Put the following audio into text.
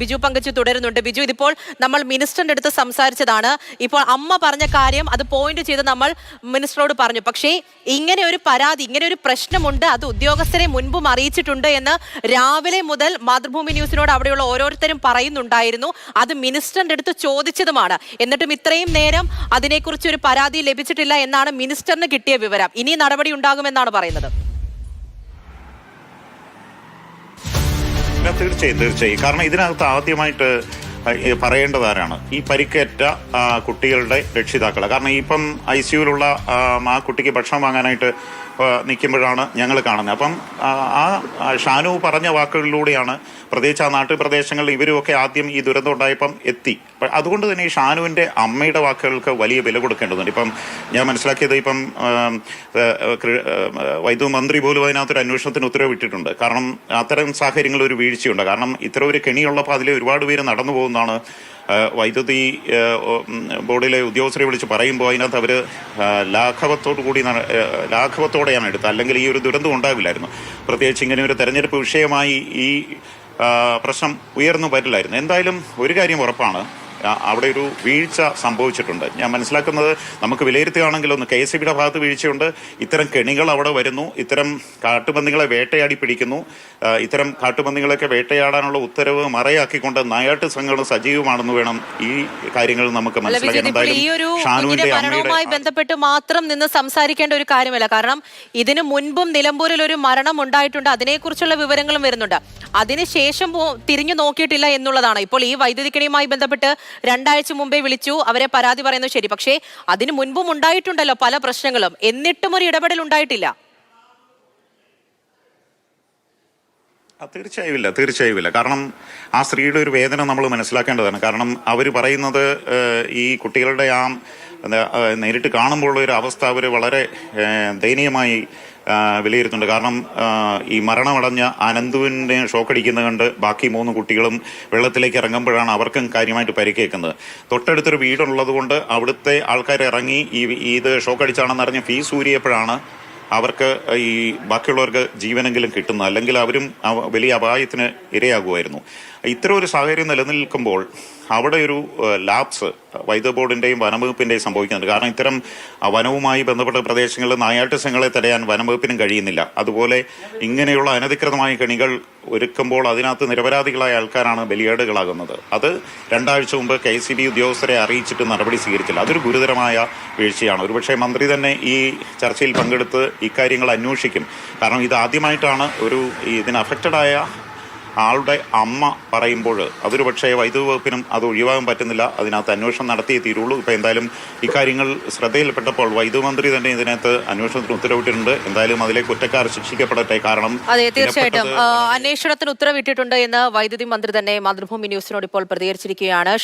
ബിജു പങ്കജ് തുടരുന്നുണ്ട്. ബിജു, ഇതിപ്പോൾ നമ്മൾ മിനിസ്റ്ററിന്റെ അടുത്ത് സംസാരിച്ചതാണ്. ഇപ്പോൾ അമ്മ പറഞ്ഞ കാര്യം അത് പോയിന്റ് ചെയ്ത് നമ്മൾ മിനിസ്റ്ററോട് പറഞ്ഞു. പക്ഷേ ഇങ്ങനെ ഒരു പരാതി, ഇങ്ങനെ ഒരു പ്രശ്നമുണ്ട്, അത് ഉദ്യോഗസ്ഥരെ മുൻപും അറിയിച്ചിട്ടുണ്ട് എന്ന് രാവിലെ മുതൽ മാതൃഭൂമി ന്യൂസിനോട് അവിടെയുള്ള ഓരോരുത്തരും പറയുന്നുണ്ടായിരുന്നു. അത് മിനിസ്റ്ററിന്റെ അടുത്ത് ചോദിച്ചതുമാണ്. എന്നിട്ടും ഇത്രയും നേരം അതിനെക്കുറിച്ച് ഒരു പരാതി ലഭിച്ചിട്ടില്ല എന്നാണ് മിനിസ്റ്ററിന് കിട്ടിയ വിവരം. ഇനി നടപടി ഉണ്ടാകുമെന്നാണ് പറയുന്നത്. തീർച്ചയായും. കാരണം ഇതിനകത്ത് ആദ്യമായിട്ട് പറയേണ്ടതാരാണ് ഈ പരിക്കേറ്റ കുട്ടികളുടെ രക്ഷിതാക്കളെ. കാരണം ഇപ്പം ICUവിലുള്ള ആ കുട്ടിക്ക് ഭക്ഷണം വാങ്ങാനായിട്ട് നിൽക്കുമ്പോഴാണ് ഞങ്ങൾ കാണുന്നത്. അപ്പം ആ ഷാനു പറഞ്ഞ വാക്കുകളിലൂടെയാണ് പ്രത്യേകിച്ച് ആ നാട്ടുപ്രദേശങ്ങളിൽ ഇവരുമൊക്കെ ആദ്യം ഈ ദുരന്തം ഉണ്ടായപ്പം എത്തി. അതുകൊണ്ട് തന്നെ ഈ ഷാനുവിൻ്റെ അമ്മയുടെ വാക്കുകൾക്ക് വലിയ വില കൊടുക്കേണ്ടതുണ്ട്. ഇപ്പം ഞാൻ മനസ്സിലാക്കിയത് ഇപ്പം വൈദ്യുതി മന്ത്രി പോലും അതിനകത്തൊരു അന്വേഷണത്തിന് ഉത്തരവിട്ടിട്ടുണ്ട്. കാരണം അത്തരം സാഹചര്യങ്ങളിൽ ഒരു വീഴ്ചയുണ്ട്. കാരണം ഇത്തരം ഒരു കെണിയുള്ളപ്പോൾ അതിൽ ഒരുപാട് പേര് നടന്നു പോകുന്നതാണ്. വൈദ്യുതി ബോർഡിലെ ഉദ്യോഗസ്ഥരെ വിളിച്ച് പറയുമ്പോൾ അതിനകത്ത് അവർ ലാഘവത്തോടെയാണ് എടുത്തത്. അല്ലെങ്കിൽ ഈ ഒരു ദുരന്തം ഉണ്ടാവില്ലായിരുന്നു. പ്രത്യേകിച്ച് ഇങ്ങനെ ഒരു തെരഞ്ഞെടുപ്പ് വിഷയമായി ഈ പ്രശ്നം ഉയർന്നു വരില്ലായിരുന്നു. എന്തായാലും ഒരു കാര്യം ഉറപ്പാണ്, അവിടെ ഒരു വീഴ്ച സംഭവിച്ചിട്ടുണ്ട്. ഞാൻ മനസ്സിലാക്കുന്നത് നമുക്ക് വിലയിരുത്തുകയാണെങ്കിൽ ഒന്ന് KSEBിയുടെ ഭാഗത്ത് വീഴ്ചയുണ്ട്. ഇത്തരം കെണികൾ അവിടെ വരുന്നു, ഇത്തരം കാട്ടുപന്നികളെ വേട്ടയാടി പിടിക്കുന്നു. ഇത്തരം കാട്ടുപന്നികളൊക്കെ വേട്ടയാടാനുള്ള ഉത്തരവ് മറയാക്കിക്കൊണ്ട് നായാട്ട് സംഘങ്ങൾ സജീവമാണെന്ന് വേണം ഈ കാര്യങ്ങൾ നമുക്ക് മനസ്സിലാക്കാൻ. മരണവുമായി ബന്ധപ്പെട്ട് മാത്രം നിന്ന് സംസാരിക്കേണ്ട ഒരു കാര്യമല്ല. കാരണം ഇതിനു മുൻപും നിലമ്പൂരിൽ ഒരു മരണം ഉണ്ടായിട്ടുണ്ട്, അതിനെക്കുറിച്ചുള്ള വിവരങ്ങളും വരുന്നുണ്ട്. അതിനുശേഷം തിരിഞ്ഞു നോക്കിയിട്ടില്ല എന്നുള്ളതാണ്. ഇപ്പോൾ ഈ വൈദ്യുതി കെണിയുമായി ബന്ധപ്പെട്ട് 2 ആഴ്ച മുമ്പേ വിളിച്ചു, അവരെ പരാതി പറയുന്നത് ശരി. പക്ഷേ അതിനു മുൻപും ഉണ്ടായിട്ടുണ്ടല്ലോ പല പ്രശ്നങ്ങളും, എന്നിട്ടും ഒരു ഇടപെടൽ ഉണ്ടായിട്ടില്ല. തീർച്ചയായുമില്ല. കാരണം ആ സ്ത്രീയുടെ ഒരു വേദന നമ്മൾ മനസ്സിലാക്കേണ്ടതാണ്. കാരണം അവർ പറയുന്നത് ഈ കുട്ടികളുടെ നേരിട്ട് കാണുമ്പോഴുള്ള ഒരു അവസ്ഥ അവർ വളരെ ദയനീയമായി വിലയിരുത്തുന്നുണ്ട്. കാരണം ഈ മരണമടഞ്ഞ അനന്തുവിനെ ഷോക്കടിക്കുന്നത് കണ്ട് ബാക്കി 3 കുട്ടികളും വെള്ളത്തിലേക്ക് ഇറങ്ങുമ്പോഴാണ് അവർക്കും കാര്യമായിട്ട് പരിക്കേക്കുന്നത്. തൊട്ടടുത്തൊരു വീടുള്ളത് കൊണ്ട് അവിടുത്തെ ആൾക്കാർ ഇറങ്ങി ഇത് ഷോക്കടിച്ചാണെന്ന് അറിഞ്ഞ് ഫീസ് ഊരിയപ്പോഴാണ് അവർക്ക് ഈ ബാക്കിയുള്ളവർക്ക് ജീവനെങ്കിലും കിട്ടുന്നത്. അല്ലെങ്കിൽ അവരും വലിയ അപായത്തിന് ഇരയാകുമായിരുന്നു. ഇത്തരം ഒരു സാഹചര്യം നിലനിൽക്കുമ്പോൾ അവിടെ ഒരു ലാപ്സ് വൈദ്യുതി ബോർഡിൻ്റെയും വനംവകുപ്പിൻ്റെയും സംഭവിക്കുന്നുണ്ട്. കാരണം ഇത്തരം വനവുമായി ബന്ധപ്പെട്ട പ്രദേശങ്ങളിൽ നായാട്ട് സംഘങ്ങളെ തടയാൻ വനംവകുപ്പിനും കഴിയുന്നില്ല. അതുപോലെ ഇങ്ങനെയുള്ള അനധികൃതമായ കെണികൾ ഒരുക്കുമ്പോൾ അതിനകത്ത് നിരപരാധികളായ ആൾക്കാരാണ് ബലിയാടുകളാകുന്നത്. അത് 2 ആഴ്ച മുമ്പ് KSEB ഉദ്യോഗസ്ഥരെ അറിയിച്ചിട്ട് നടപടി സ്വീകരിച്ചില്ല. അതൊരു ഗുരുതരമായ വീഴ്ചയാണ്. ഒരുപക്ഷെ മന്ത്രി തന്നെ ഈ ചർച്ചയിൽ പങ്കെടുത്ത് ഇക്കാര്യങ്ങൾ അന്വേഷിക്കും. കാരണം ഇത് ആദ്യമായിട്ടാണ് ഇതിന് അഫക്റ്റഡായ ആളുടെ അമ്മ പറയുമ്പോൾ അതൊരു പക്ഷേ വൈദ്യുതി വകുപ്പിനും അത് ഒഴിവാകാൻ പറ്റുന്നില്ല. അതിനകത്ത് അന്വേഷണം നടത്തിയേ തീരുള്ളൂ. ഇപ്പം എന്തായാലും ഇക്കാര്യങ്ങൾ ശ്രദ്ധയിൽപ്പെട്ടപ്പോൾ വൈദ്യുതി മന്ത്രി തന്നെ ഇതിനകത്ത് അന്വേഷണത്തിന് ഉത്തരവിട്ടിട്ടുണ്ട്. എന്തായാലും അതിലെ കുറ്റക്കാർ ശിക്ഷിക്കപ്പെടട്ടെ. കാരണം അതെ, തീർച്ചയായിട്ടും അന്വേഷണത്തിന് ഉത്തരവിട്ടിട്ടുണ്ട് എന്ന് വൈദ്യുതി മന്ത്രി തന്നെ മാതൃഭൂമി ന്യൂസിനോട് ഇപ്പോൾ പ്രതികരിച്ചിരിക്കുകയാണ്.